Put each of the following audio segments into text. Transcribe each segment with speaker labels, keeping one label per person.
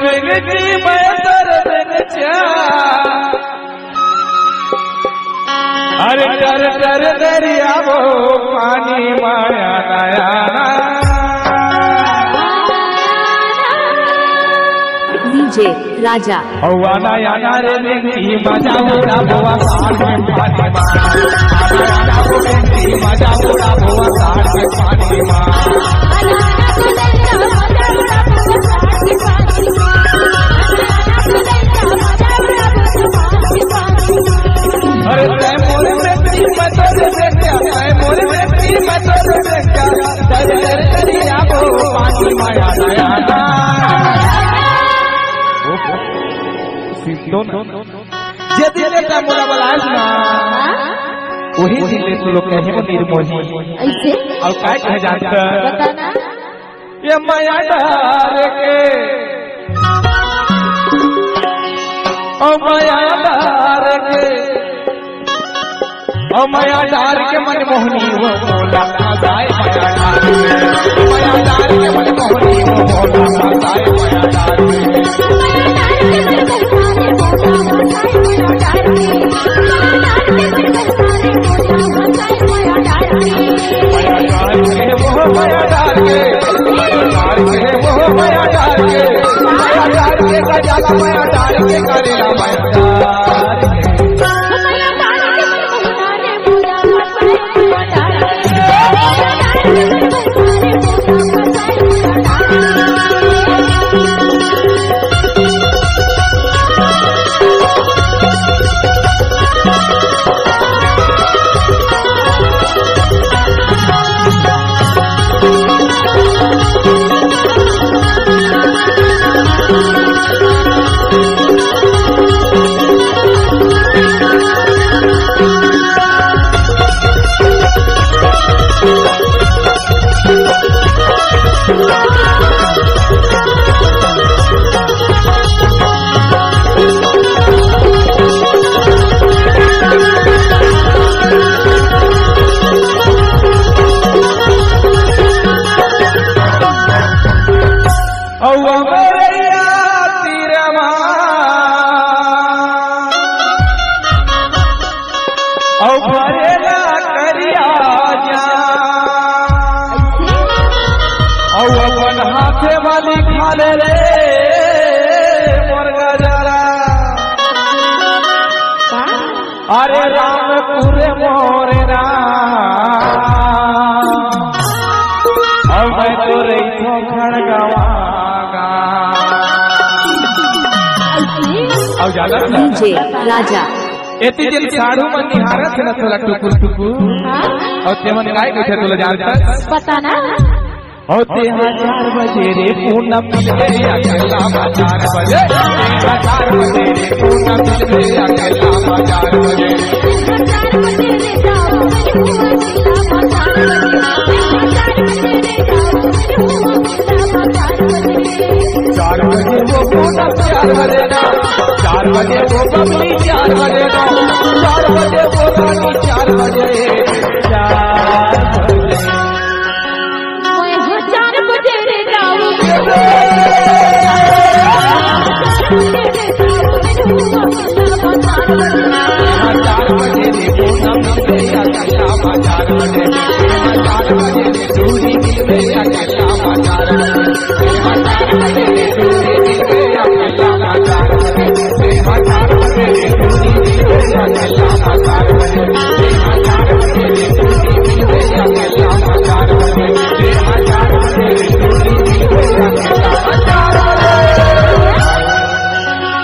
Speaker 1: बिगती मैं दर्द चा अरे डर डर दरिया वो पानी माया नया
Speaker 2: डीजे राजा
Speaker 1: हवा नया रे बिगती मजा बुरा बुआ साथ में पानी माया मजा बुरा बुआ साथ में पानी माया अरे तय मोरे में तीन मत देखा तय मोरे में तीन मत देखा डर डर करिया वो पानी माया नया ये दिले का मोरा बलाज ना वही दिले तो लोग कहे वो निर्मोही
Speaker 2: ऐसे
Speaker 1: और काय कहे जानता
Speaker 2: बताना
Speaker 1: ये माया डार के ओ माया डार के ओ माया डार के मन मोहनी वो बोला जाए माया डार के मन मोहनी वो बोला जाए माया डार अरे रामपुर मोरे राम अब मैं तो रही थो खड़गवागा अब ज्यादा
Speaker 2: डीजे राजा
Speaker 1: एती जन साड़ू मन निहारा थे न थोड़ा टुकुर टुकुर और तेमन काय कहते तोला जानता
Speaker 2: पता ना
Speaker 1: होते 4 बजे रे पूनम मिले अकेला 4 बजे 4 बजे रे पूनम मिले अकेला 4 बजे 4 बजे वो पूनम 4 बजे ना 4 बजे वो बबली 4 बजे ना 4 बजे वो रानी 4 बजे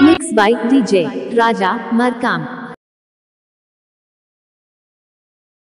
Speaker 2: 'Mixed by DJ Raja Markam'.